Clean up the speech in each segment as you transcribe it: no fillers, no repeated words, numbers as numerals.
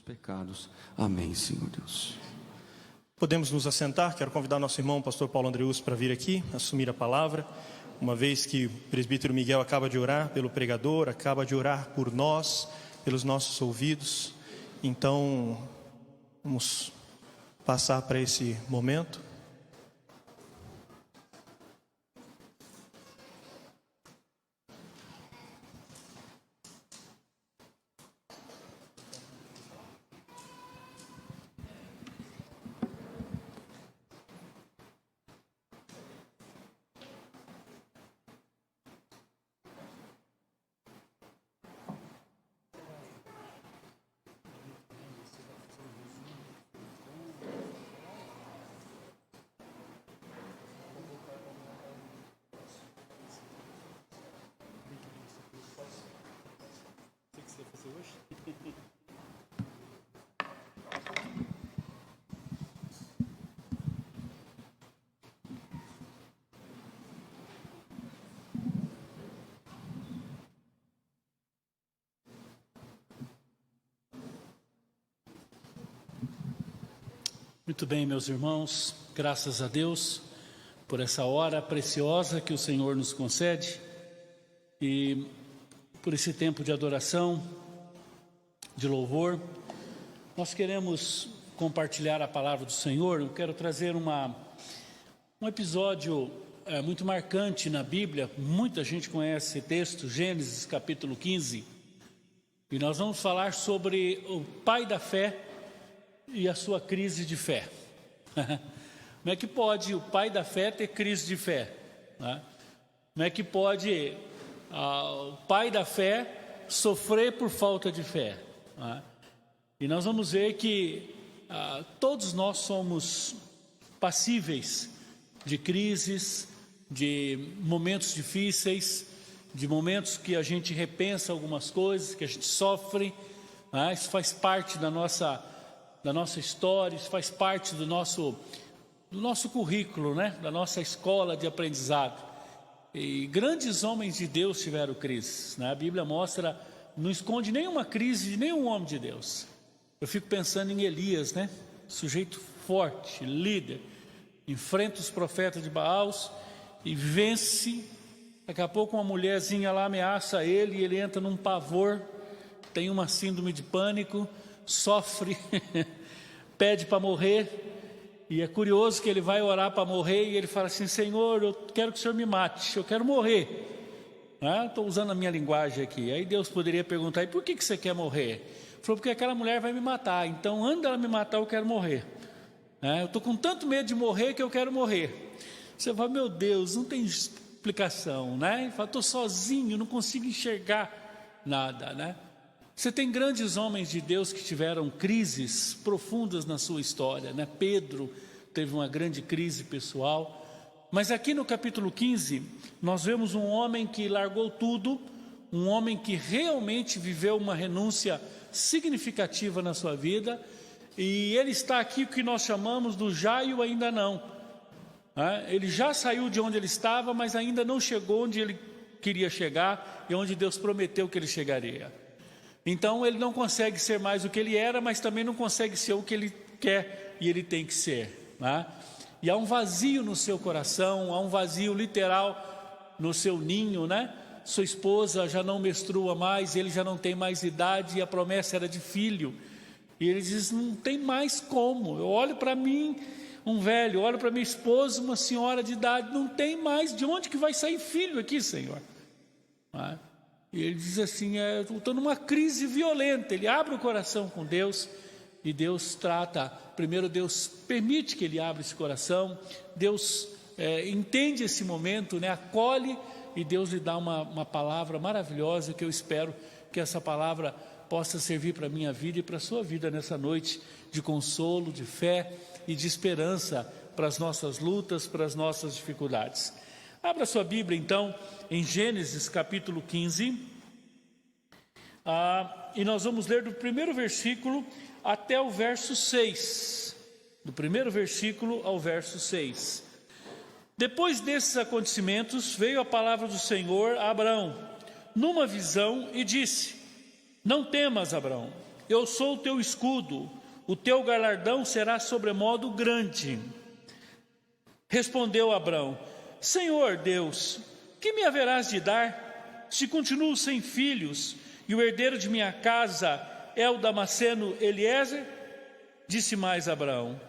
pecados. Amém, Senhor Deus. Podemos nos assentar. Quero convidar nosso irmão, pastor Paulo Andreus, para vir aqui, assumir a palavra. Uma vez que o presbítero Miguel acaba de orar pelo pregador, acaba de orar por nós, pelos nossos ouvidos. Então, vamos passar para esse momento. Muito bem, meus irmãos, graças a Deus por essa hora preciosa que o Senhor nos concede e por esse tempo de adoração, de louvor. Nós queremos compartilhar a palavra do Senhor. Eu quero trazer um episódio muito marcante na Bíblia. Muita gente conhece esse texto, Gênesis capítulo 15, e nós vamos falar sobre o pai da fé e a sua crise de fé. Como é que pode o pai da fé ter crise de fé? Como é que pode o pai da fé sofrer por falta de fé? E nós vamos ver que todos nós somos passíveis de crises, de momentos difíceis, de momentos que a gente repensa algumas coisas, que a gente sofre. Isso faz parte da nossa história, isso faz parte do nosso currículo, da nossa escola de aprendizado. E grandes homens de Deus tiveram crises, A Bíblia mostra, não esconde nenhuma crise de nenhum homem de Deus. Eu fico pensando em Elias, Sujeito forte, líder, enfrenta os profetas de Baal e vence. Daqui a pouco uma mulherzinha lá ameaça ele e ele entra num pavor, tem uma síndrome de pânico, sofre, pede para morrer, e é curioso que ele vai orar para morrer e ele fala assim: Senhor, eu quero que o Senhor me mate, eu quero morrer. Estou usando a minha linguagem aqui. Aí Deus poderia perguntar: e por que você quer morrer? Ele falou: porque aquela mulher vai me matar, então antes dela me matar eu quero morrer. Eu estou com tanto medo de morrer que eu quero morrer. Você fala: meu Deus, não tem explicação, Ele fala: estou sozinho, não consigo enxergar nada, Você tem grandes homens de Deus que tiveram crises profundas na sua história, Pedro teve uma grande crise pessoal. Mas aqui no capítulo 15, nós vemos um homem que largou tudo, um homem que realmente viveu uma renúncia significativa na sua vida, e ele está aqui o que nós chamamos do já e o ainda não. Ele já saiu de onde ele estava, mas ainda não chegou onde ele queria chegar e onde Deus prometeu que ele chegaria. Então ele não consegue ser mais o que ele era, mas também não consegue ser o que ele quer e ele tem que ser. E há um vazio no seu coração, há um vazio literal no seu ninho, Sua esposa já não menstrua mais, ele já não tem mais idade e a promessa era de filho. E ele diz: não tem mais como. Eu olho para mim, um velho, olho para minha esposa, uma senhora de idade, não tem mais, de onde que vai sair filho aqui, Senhor? E ele diz assim: estou numa crise violenta. Ele abre o coração com Deus e Deus trata. Primeiro Deus permite que ele abra esse coração, Deus entende esse momento, acolhe, e Deus lhe dá uma palavra maravilhosa, que eu espero que essa palavra possa servir para a minha vida e para a sua vida nessa noite, de consolo, de fé e de esperança para as nossas lutas, para as nossas dificuldades. Abra sua Bíblia então em Gênesis capítulo 15, e nós vamos ler do primeiro versículo até o verso 6, do primeiro versículo ao verso 6. Depois desses acontecimentos, veio a palavra do Senhor a Abraão, numa visão, e disse: não temas, Abraão, eu sou o teu escudo, o teu galardão será sobremodo grande. Respondeu Abrão: Senhor Deus, que me haverás de dar, se continuo sem filhos, e o herdeiro de minha casa é o Damasceno Eliezer? Disse mais Abraão: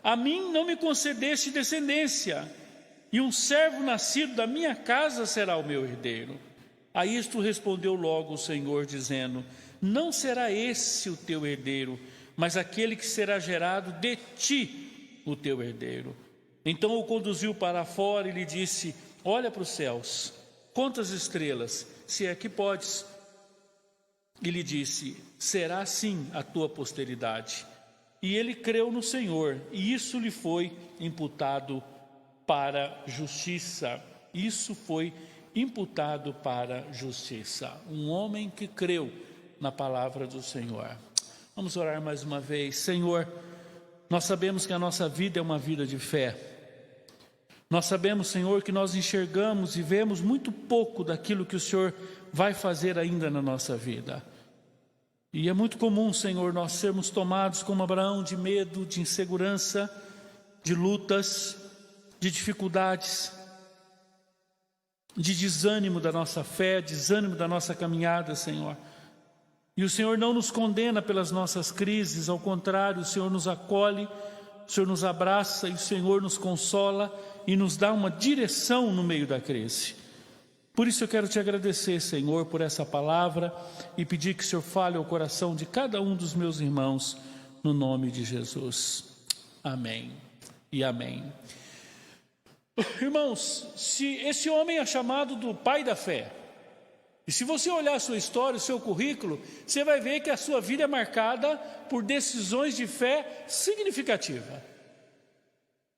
a mim não me concedeste descendência, e um servo nascido da minha casa será o meu herdeiro. A isto respondeu logo o Senhor, dizendo: não será esse o teu herdeiro, mas aquele que será gerado de ti, o teu herdeiro. Então o conduziu para fora e lhe disse: olha para os céus, conta as estrelas, se é que podes. E lhe disse: será assim a tua posteridade. E ele creu no Senhor, e isso lhe foi imputado para justiça. Isso foi imputado para justiça. Um homem que creu na palavra do Senhor. Vamos orar mais uma vez. Senhor, nós sabemos que a nossa vida é uma vida de fé. Nós sabemos, Senhor, que nós enxergamos e vemos muito pouco daquilo que o Senhor vai fazer ainda na nossa vida. E é muito comum, Senhor, nós sermos tomados como Abraão de medo, de insegurança, de lutas, de dificuldades, de desânimo da nossa fé, desânimo da nossa caminhada, Senhor. E o Senhor não nos condena pelas nossas crises, ao contrário, o Senhor nos acolhe, o Senhor nos abraça e o Senhor nos consola e nos dá uma direção no meio da crise. Por isso eu quero te agradecer, Senhor, por essa palavra e pedir que o Senhor fale ao coração de cada um dos meus irmãos, no nome de Jesus. Amém e amém. Irmãos, se esse homem é chamado do pai da fé, e se você olhar a sua história, o seu currículo, você vai ver que a sua vida é marcada por decisões de fé significativas.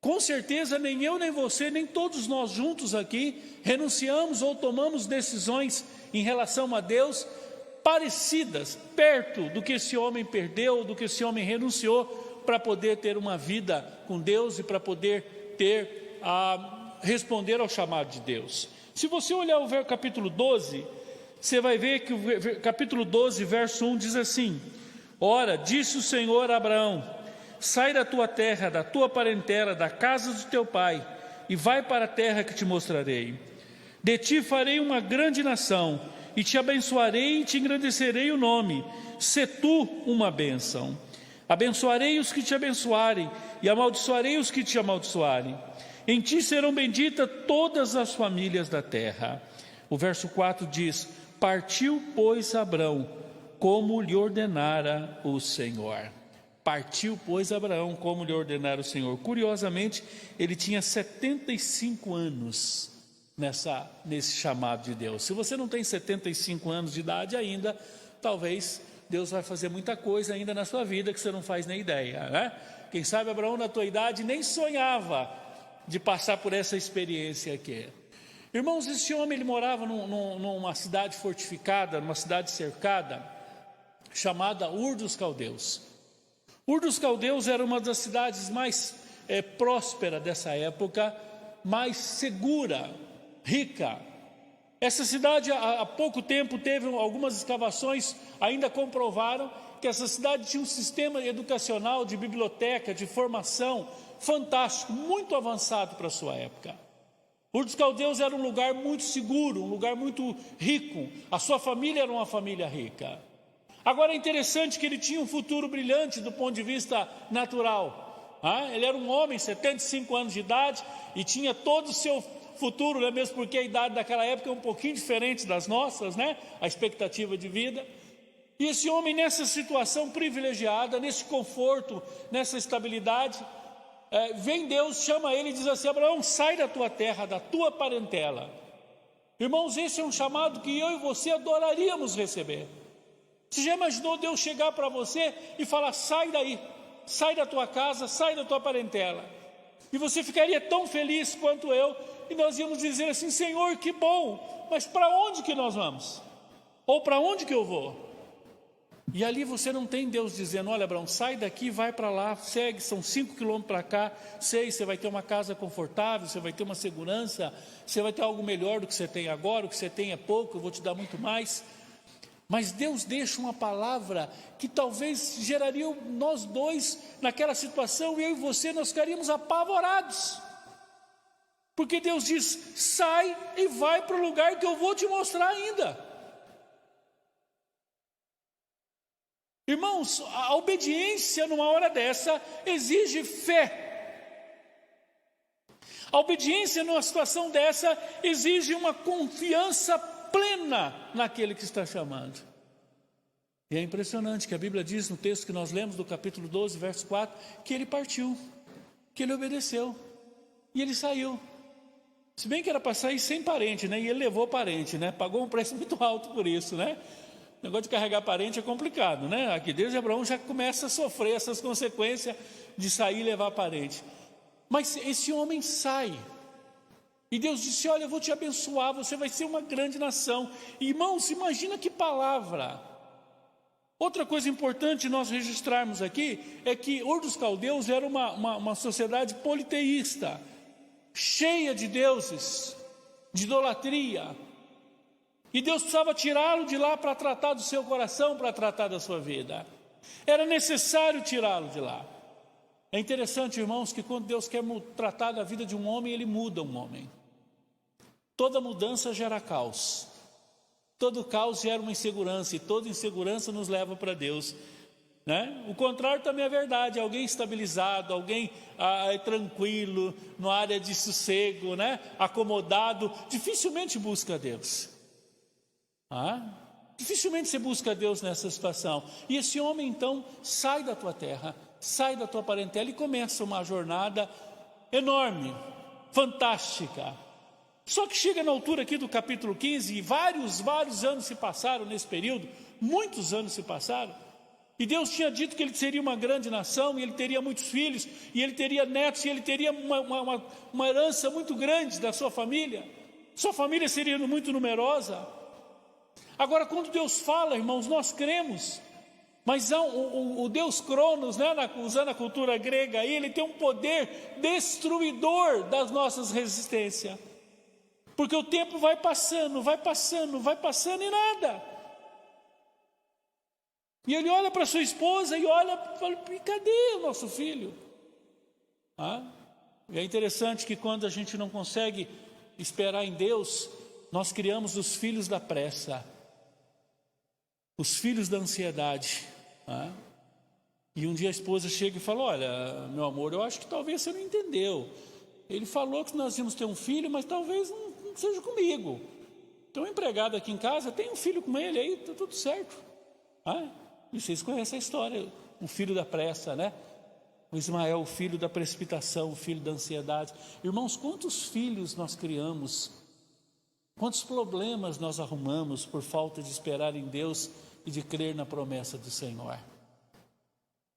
Com certeza nem eu, nem você, nem todos nós juntos aqui renunciamos ou tomamos decisões em relação a Deus parecidas, perto do que esse homem perdeu, do que esse homem renunciou para poder ter uma vida com Deus e para poder ter responder ao chamado de Deus. Se você olhar o capítulo 12, você vai ver que o capítulo 12, verso 1 diz assim: ora, disse o Senhor a Abraão: sai da tua terra, da tua parentela, da casa do teu pai, e vai para a terra que te mostrarei. De ti farei uma grande nação, e te abençoarei e te engrandecerei o nome. Sê tu uma bênção. Abençoarei os que te abençoarem, e amaldiçoarei os que te amaldiçoarem. Em ti serão benditas todas as famílias da terra. O verso 4 diz: partiu, pois, Abrão, como lhe ordenara o Senhor. Partiu, pois, Abraão, como lhe ordenara o Senhor. Curiosamente, ele tinha 75 anos nesse chamado de Deus. Se você não tem 75 anos de idade ainda, talvez Deus vai fazer muita coisa ainda na sua vida que você não faz nem ideia, né? Quem sabe Abraão, na tua idade, nem sonhava de passar por essa experiência aqui. Irmãos, esse homem, ele morava numa cidade fortificada, numa cidade cercada, chamada Ur dos Caldeus. Ur dos Caldeus era uma das cidades mais prósperas dessa época, mais segura, rica. Essa cidade há pouco tempo teve algumas escavações, ainda comprovaram que essa cidade tinha um sistema educacional, de biblioteca, de formação fantástico, muito avançado para a sua época. Ur dos Caldeus era um lugar muito seguro, um lugar muito rico, a sua família era uma família rica. Agora é interessante que ele tinha um futuro brilhante do ponto de vista natural. Ele era um homem, 75 anos de idade, e tinha todo o seu futuro, né? Mesmo porque a idade daquela época é um pouquinho diferente das nossas, né? A expectativa de vida. E esse homem, nessa situação privilegiada, nesse conforto, nessa estabilidade, vem Deus, chama ele e diz assim: Abraão, sai da tua terra, da tua parentela. Irmãos, esse é um chamado que eu e você adoraríamos receber. Você já imaginou Deus chegar para você e falar: sai daí, sai da tua casa, sai da tua parentela? E você ficaria tão feliz quanto eu, e nós íamos dizer assim: Senhor, que bom, mas para onde que nós vamos? Ou para onde que eu vou? E ali você não tem Deus dizendo: olha, Abraão, sai daqui, vai para lá, segue, são 5 quilômetros para cá, 6, você vai ter uma casa confortável, você vai ter uma segurança, você vai ter algo melhor do que você tem agora, o que você tem é pouco, eu vou te dar muito mais. Mas Deus deixa uma palavra que talvez geraria nós dois naquela situação, eu e você, nós ficaríamos apavorados. Porque Deus diz: sai e vai para o lugar que eu vou te mostrar ainda. Irmãos, a obediência numa hora dessa exige fé. A obediência numa situação dessa exige uma confiança plena naquele que está chamando. E é impressionante que a Bíblia diz no texto que nós lemos do capítulo 12, verso 4, que ele partiu, que ele obedeceu e ele saiu. Se bem que era para sair sem parente, né? E ele levou parente, né? Pagou um preço muito alto por isso, né? O negócio de carregar parente é complicado, né? Aqui desde Abraão já começa a sofrer essas consequências de sair e levar parente. Mas esse homem sai. E Deus disse: olha, eu vou te abençoar, você vai ser uma grande nação. E, irmãos, imagina que palavra. Outra coisa importante nós registrarmos aqui é que Ur dos Caldeus era uma sociedade politeísta, cheia de deuses, de idolatria. E Deus precisava tirá-lo de lá para tratar do seu coração, para tratar da sua vida. Era necessário tirá-lo de lá. É interessante, irmãos, que quando Deus quer tratar da vida de um homem, Ele muda um homem. Toda mudança gera caos. Todo caos gera uma insegurança, e toda insegurança nos leva para Deus, né? O contrário também é verdade. Alguém estabilizado, alguém tranquilo, numa área de sossego, né? Acomodado, dificilmente busca Deus. Dificilmente você busca Deus nessa situação. E esse homem então sai da tua terra, sai da tua parentela e começa uma jornada enorme, fantástica. Só que chega na altura aqui do capítulo 15, e vários anos se passaram nesse período, muitos anos se passaram, e Deus tinha dito que ele seria uma grande nação, e ele teria muitos filhos, e ele teria netos, e ele teria uma herança muito grande da sua família seria muito numerosa. Agora, quando Deus fala, irmãos, nós cremos, mas o Deus Cronos, né, usando a cultura grega, aí, ele tem um poder destruidor das nossas resistências. Porque o tempo vai passando e nada. E ele olha para sua esposa e olha e fala: cadê o nosso filho? E é interessante que quando a gente não consegue esperar em Deus, nós criamos os filhos da pressa, os filhos da ansiedade. E um dia a esposa chega e fala: olha, meu amor, eu acho que talvez você não entendeu. Ele falou que nós íamos ter um filho, mas talvez não seja comigo. Tem um empregado aqui em casa, tem um filho com ele, aí está tudo certo. E vocês conhecem a história, o filho da pressa, né? O Ismael, o filho da precipitação, o filho da ansiedade. Irmãos, quantos filhos nós criamos, quantos problemas nós arrumamos por falta de esperar em Deus e de crer na promessa do Senhor.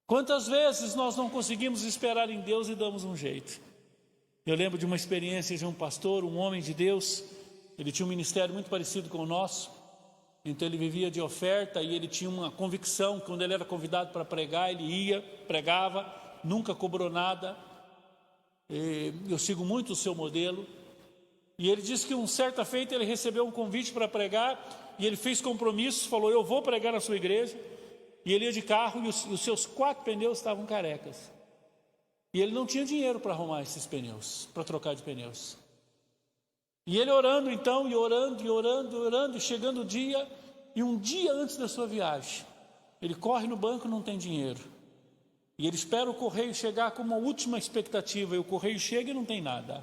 Quantas vezes nós não conseguimos esperar em Deus e damos um jeito. Eu lembro de uma experiência de um pastor, um homem de Deus. Ele tinha um ministério muito parecido com o nosso. Então ele vivia de oferta e ele tinha uma convicção que quando ele era convidado para pregar, ele ia, pregava, nunca cobrou nada. Eu sigo muito o seu modelo. E ele disse que uma certa feita ele recebeu um convite para pregar e ele fez compromissos, falou: eu vou pregar na sua igreja. E ele ia de carro e os seus 4 pneus estavam carecas. E ele não tinha dinheiro para arrumar esses pneus, para trocar de pneus. E ele orando então, e orando, chegando o dia, e um dia antes da sua viagem, ele corre no banco e não tem dinheiro. E ele espera o correio chegar com uma última expectativa, e o correio chega e não tem nada.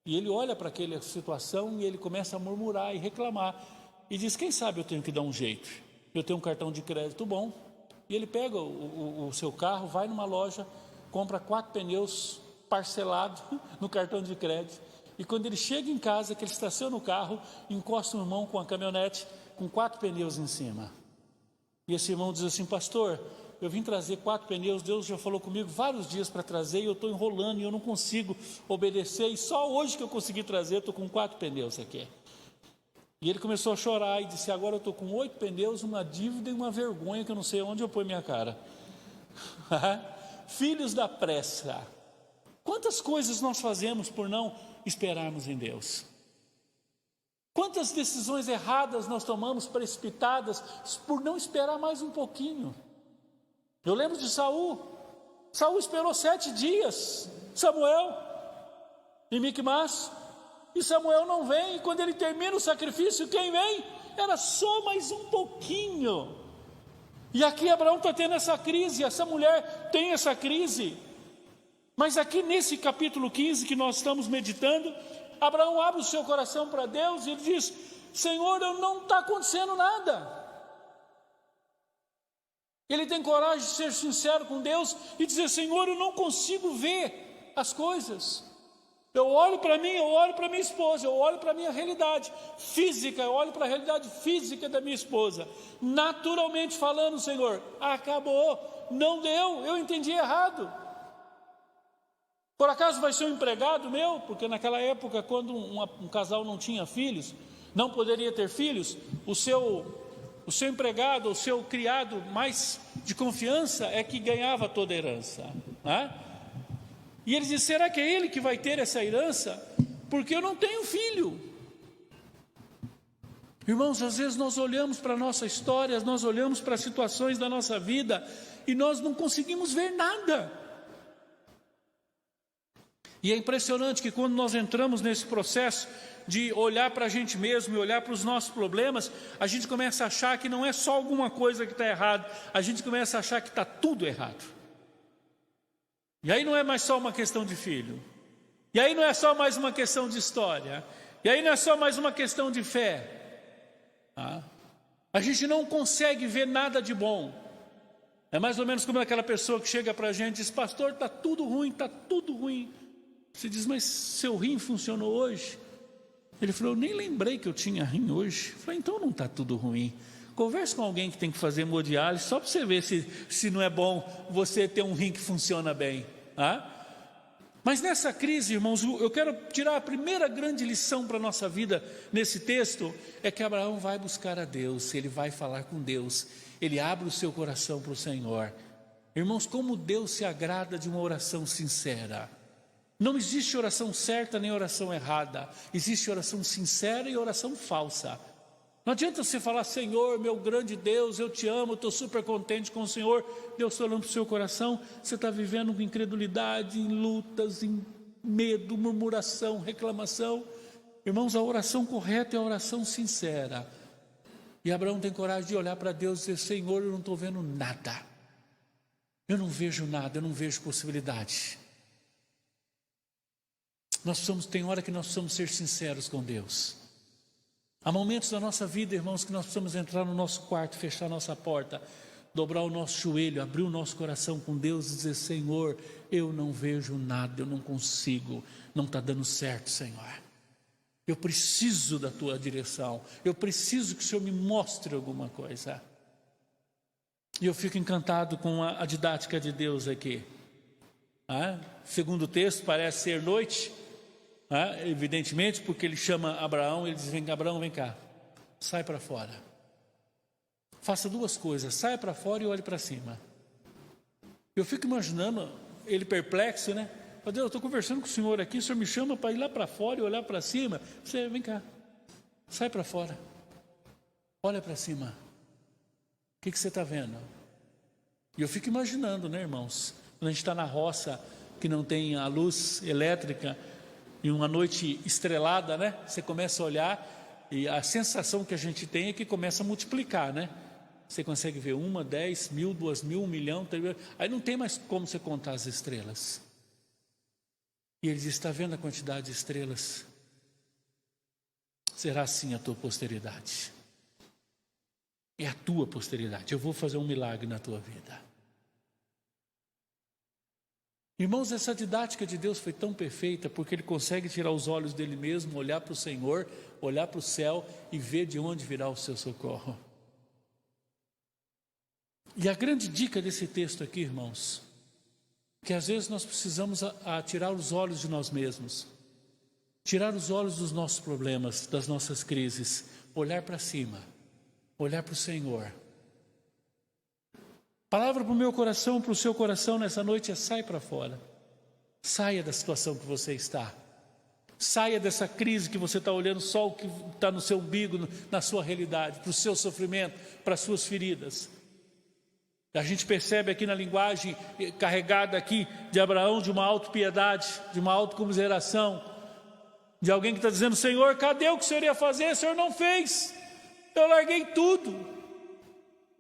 E ele olha para aquela situação e ele começa a murmurar e reclamar. E diz: quem sabe eu tenho que dar um jeito. Eu tenho um cartão de crédito bom. E ele pega o seu carro, vai numa loja, compra 4 pneus parcelados no cartão de crédito. E quando ele chega em casa, que ele estaciona o carro, encosta um irmão com a caminhonete com 4 pneus em cima. E esse irmão diz assim: pastor, eu vim trazer 4 pneus, Deus já falou comigo vários dias para trazer, e eu estou enrolando e eu não consigo obedecer, e só hoje que eu consegui trazer, estou com 4 pneus aqui. E ele começou a chorar e disse: agora eu estou com 8 pneus, uma dívida e uma vergonha que eu não sei onde eu ponho minha cara. Filhos da pressa. Quantas coisas nós fazemos por não esperarmos em Deus? Quantas decisões erradas nós tomamos, precipitadas, por não esperar mais um pouquinho. Eu lembro de Saul. Saul esperou 7 dias, Samuel e Miquimás, e Samuel não vem, e quando ele termina o sacrifício, quem vem? Era só mais um pouquinho. E aqui Abraão está tendo essa crise, essa mulher tem essa crise. Mas aqui nesse capítulo 15 que nós estamos meditando, Abraão abre o seu coração para Deus e ele diz: Senhor, não está acontecendo nada. Ele tem coragem de ser sincero com Deus e dizer: Senhor, eu não consigo ver as coisas. Eu olho para mim, eu olho para minha esposa, eu olho para a minha realidade física, eu olho para a realidade física da minha esposa. Naturalmente falando, Senhor, acabou, não deu, eu entendi errado. Por acaso vai ser um empregado meu? Porque naquela época, quando um casal não tinha filhos, não poderia ter filhos, o seu empregado, o seu criado mais de confiança é que ganhava toda a herança, né? E ele diz: será que é ele que vai ter essa herança? Porque eu não tenho filho. Irmãos, às vezes nós olhamos para a nossa história, nós olhamos para as situações da nossa vida e nós não conseguimos ver nada. E é impressionante que quando nós entramos nesse processo de olhar para a gente mesmo e olhar para os nossos problemas, a gente começa a achar que não é só alguma coisa que está errado, a gente começa a achar que está tudo errado. E aí não é mais só uma questão de filho, e aí não é só mais uma questão de história, e aí não é só mais uma questão de fé. A gente não consegue ver nada de bom. É mais ou menos como aquela pessoa que chega para a gente e diz: pastor, está tudo ruim, está tudo ruim. Você diz: mas seu rim funcionou hoje? Ele falou: eu nem lembrei que eu tinha rim hoje. Eu falei: então não está tudo ruim. Converse com alguém que tem que fazer hemodiálise, só para você ver se não é bom você ter um rim que funciona bem. Mas nessa crise, irmãos, eu quero tirar a primeira grande lição para a nossa vida nesse texto, é que Abraão vai buscar a Deus, ele vai falar com Deus, ele abre o seu coração para o Senhor. Irmãos, como Deus se agrada de uma oração sincera. Não existe oração certa nem oração errada, existe oração sincera e oração falsa. Não adianta você falar: Senhor, meu grande Deus, eu te amo, estou super contente com o Senhor. Deus está olhando para o seu coração, você está vivendo com incredulidade, em lutas, em medo, murmuração, reclamação. Irmãos, a oração correta é a oração sincera. E Abraão tem coragem de olhar para Deus e dizer: Senhor, eu não estou vendo nada. Eu não vejo nada, eu não vejo possibilidade. Tem hora que nós precisamos ser sinceros com Deus. Há momentos da nossa vida, irmãos, que nós precisamos entrar no nosso quarto, fechar nossa porta, dobrar o nosso joelho, abrir o nosso coração com Deus e dizer: Senhor, eu não vejo nada, eu não consigo, não está dando certo, Senhor. Eu preciso da tua direção, eu preciso que o Senhor me mostre alguma coisa. E eu fico encantado com a didática de Deus aqui. Segundo o texto, parece ser noite. Evidentemente, porque ele chama Abraão, ele diz: vem, Abraão, vem cá, sai para fora, faça 2 coisas, saia para fora e olhe para cima. Eu fico imaginando ele perplexo, né? Deus, eu estou conversando com o Senhor aqui, o Senhor me chama para ir lá para fora e olhar para cima. Você, vem cá, sai para fora, olha para cima, o que você está vendo? E eu fico imaginando, né, irmãos, quando a gente está na roça, que não tem a luz elétrica, em uma noite estrelada, né? Você começa a olhar e a sensação que a gente tem é que começa a multiplicar, né? Você consegue ver 1, 10, 1000, 2000, 1 milhão, 3 milhões. Aí não tem mais como você contar as estrelas. E ele diz: está vendo a quantidade de estrelas? Será assim a tua posteridade. É a tua posteridade. Eu vou fazer um milagre na tua vida. Irmãos, essa didática de Deus foi tão perfeita, porque Ele consegue tirar os olhos dele mesmo, olhar para o Senhor, olhar para o céu e ver de onde virá o seu socorro. E a grande dica desse texto aqui, irmãos, que às vezes nós precisamos tirar os olhos de nós mesmos, tirar os olhos dos nossos problemas, das nossas crises, olhar para cima, olhar para o Senhor. Palavra para o meu coração, para o seu coração nessa noite é: sai para fora. Saia da situação que você está. Saia dessa crise que você está olhando só o que está no seu umbigo, na sua realidade, para o seu sofrimento, para as suas feridas. A gente percebe aqui na linguagem carregada aqui de Abraão, de uma autopiedade, de uma autocomiseração, de alguém que está dizendo: Senhor, cadê o que o Senhor ia fazer? O Senhor não fez. Eu larguei tudo.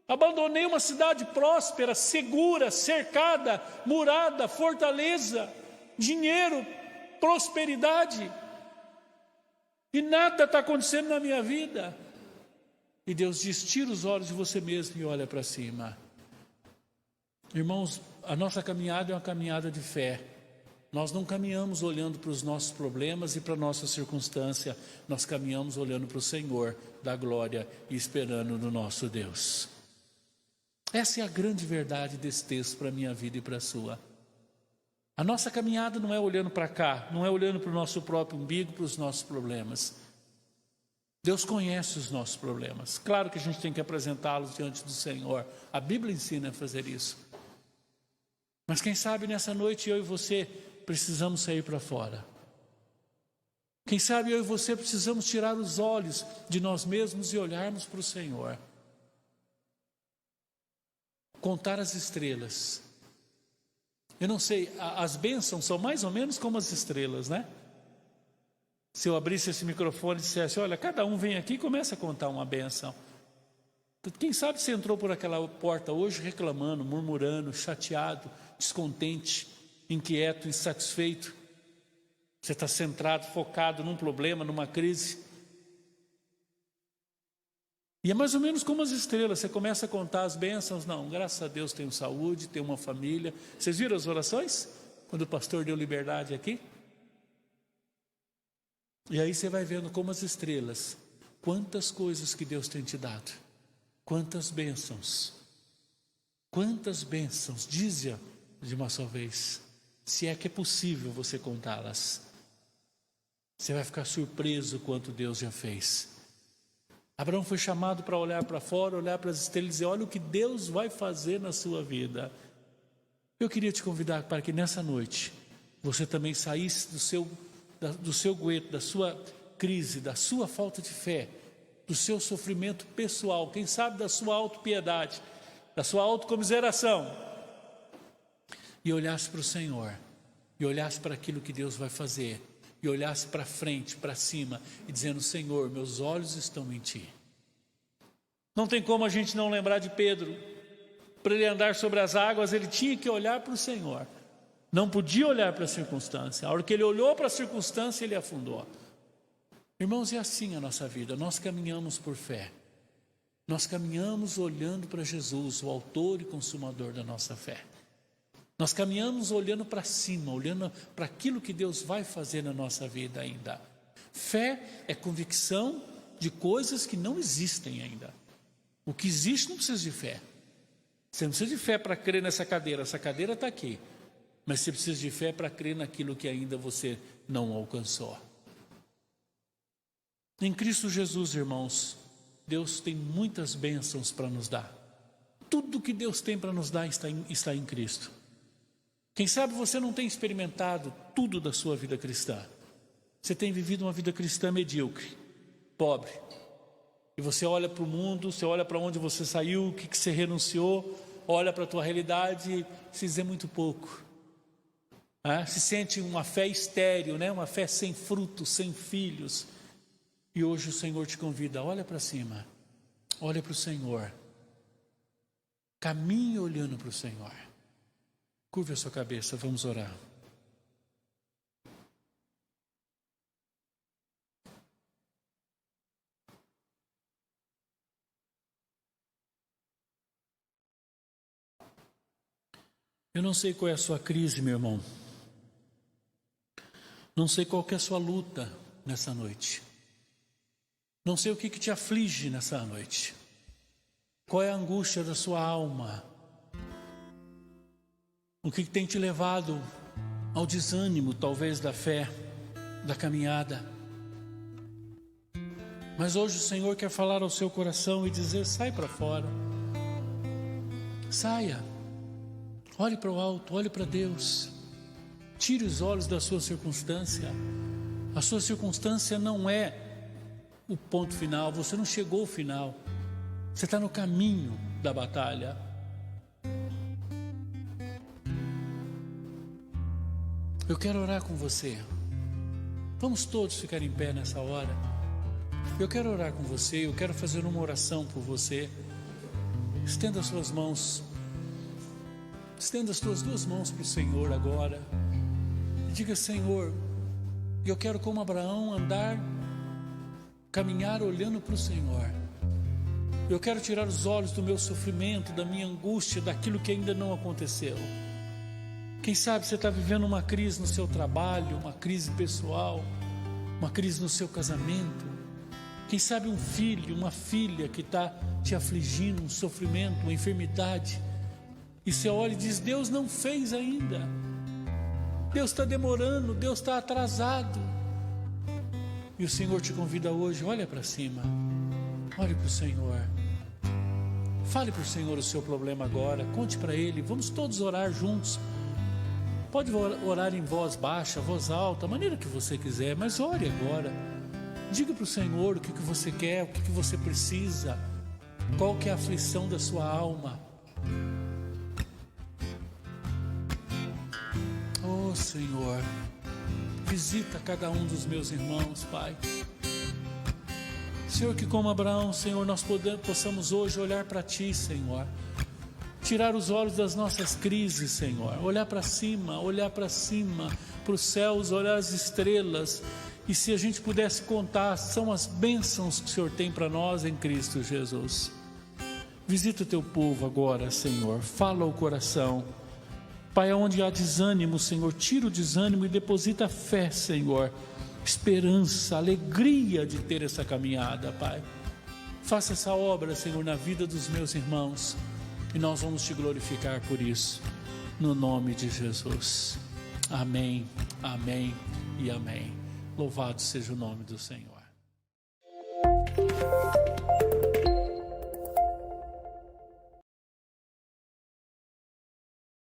Abandonei uma cidade próspera, segura, cercada, murada, fortaleza, dinheiro, prosperidade, e nada está acontecendo na minha vida. E Deus diz: tira os olhos de você mesmo e olha para cima. Irmãos, a nossa caminhada é uma caminhada de fé. Nós não caminhamos olhando para os nossos problemas e para a nossa circunstância. Nós caminhamos olhando para o Senhor da glória e esperando no nosso Deus. Essa é a grande verdade desse texto para a minha vida e para a sua. A nossa caminhada não é olhando para cá, não é olhando para o nosso próprio umbigo, para os nossos problemas. Deus conhece os nossos problemas. Claro que a gente tem que apresentá-los diante do Senhor. A Bíblia ensina a fazer isso. Mas quem sabe nessa noite eu e você precisamos sair para fora. Quem sabe eu e você precisamos tirar os olhos de nós mesmos e olharmos para o Senhor. Contar as estrelas. Eu não sei, as bênçãos são mais ou menos como as estrelas, né? Se eu abrisse esse microfone e dissesse: olha, cada um vem aqui e começa a contar uma bênção. Quem sabe você entrou por aquela porta hoje reclamando, murmurando, chateado, descontente, inquieto, insatisfeito. Você está centrado, focado num problema, numa crise. E é mais ou menos como as estrelas, você começa a contar as bênçãos. Não, graças a Deus tenho saúde, tenho uma família. Vocês viram as orações? Quando o pastor deu liberdade aqui? E aí você vai vendo como as estrelas, quantas coisas que Deus tem te dado. Quantas bênçãos, dize-a de uma só vez, se é que é possível você contá-las. Você vai ficar surpreso quanto Deus já fez. Abraão foi chamado para olhar para fora, olhar para as estrelas e dizer: olha o que Deus vai fazer na sua vida. Eu queria te convidar para que nessa noite você também saísse do seu gueto, da sua crise, da sua falta de fé, do seu sofrimento pessoal, quem sabe da sua autopiedade, da sua autocomiseração, e olhasse para o Senhor, e olhasse para aquilo que Deus vai fazer, e olhasse para frente, para cima, e dizendo: Senhor, meus olhos estão em Ti. Não tem como a gente não lembrar de Pedro. Para ele andar sobre as águas, ele tinha que olhar para o Senhor, não podia olhar para a circunstância. A hora que ele olhou para a circunstância, ele afundou. Irmãos, é assim a nossa vida, nós caminhamos por fé, nós caminhamos olhando para Jesus, o autor e consumador da nossa fé. Nós caminhamos olhando para cima, olhando para aquilo que Deus vai fazer na nossa vida ainda. Fé é convicção de coisas que não existem ainda. O que existe não precisa de fé. Você não precisa de fé para crer nessa cadeira, essa cadeira está aqui. Mas você precisa de fé para crer naquilo que ainda você não alcançou. Em Cristo Jesus, irmãos, Deus tem muitas bênçãos para nos dar. Tudo que Deus tem para nos dar está em Cristo. Quem sabe você não tem experimentado tudo da sua vida cristã. Você tem vivido uma vida cristã medíocre, pobre. E você olha para o mundo, você olha para onde você saiu, o que você renunciou, olha para a tua realidade e se diz: é muito pouco. Se sente uma fé estéril, né? Uma fé sem frutos, sem filhos. E hoje o Senhor te convida: olha para cima, olha para o Senhor, caminhe olhando para o Senhor. Curve a sua cabeça, vamos orar. Eu não sei qual é a sua crise, meu irmão. Não sei qual que é a sua luta nessa noite. Não sei o que te aflige nessa noite. Qual é a angústia da sua alma? O que tem te levado ao desânimo, talvez, da fé, da caminhada? Mas hoje o Senhor quer falar ao seu coração e dizer: sai para fora. Saia. Olhe para o alto, olhe para Deus. Tire os olhos da sua circunstância. A sua circunstância não é o ponto final, você não chegou ao final. Você está no caminho da batalha. Eu quero orar com você. Vamos todos ficar em pé nessa hora. Eu quero orar com você, eu quero fazer uma oração por você. Estenda as suas mãos. Estenda as tuas duas mãos para o Senhor agora. E diga: Senhor, eu quero, como Abraão, caminhar olhando para o Senhor. Eu quero tirar os olhos do meu sofrimento, da minha angústia, daquilo que ainda não aconteceu. Quem sabe você está vivendo uma crise no seu trabalho, uma crise pessoal, uma crise no seu casamento. Quem sabe um filho, uma filha que está te afligindo, um sofrimento, uma enfermidade. E você olha e diz: Deus não fez ainda. Deus está demorando, Deus está atrasado. E o Senhor te convida hoje: olha para cima, olhe para o Senhor. Fale para o Senhor o seu problema agora, conte para Ele. Vamos todos orar juntos. Pode orar em voz baixa, voz alta, a maneira que você quiser, mas ore agora. Diga para o Senhor o que você quer, o que você precisa, qual que é a aflição da sua alma. Oh Senhor, visita cada um dos meus irmãos, Pai. Senhor, que como Abraão, Senhor, nós possamos hoje olhar para Ti, Senhor. Tirar os olhos das nossas crises, Senhor. Olhar para cima, para os céus, olhar as estrelas. E se a gente pudesse contar, são as bênçãos que o Senhor tem para nós em Cristo Jesus. Visita o Teu povo agora, Senhor. Fala ao coração. Pai, onde há desânimo, Senhor, tira o desânimo e deposita fé, Senhor. Esperança, alegria de ter essa caminhada, Pai. Faça essa obra, Senhor, na vida dos meus irmãos. E nós vamos Te glorificar por isso, no nome de Jesus. Amém, amém e amém. Louvado seja o nome do Senhor.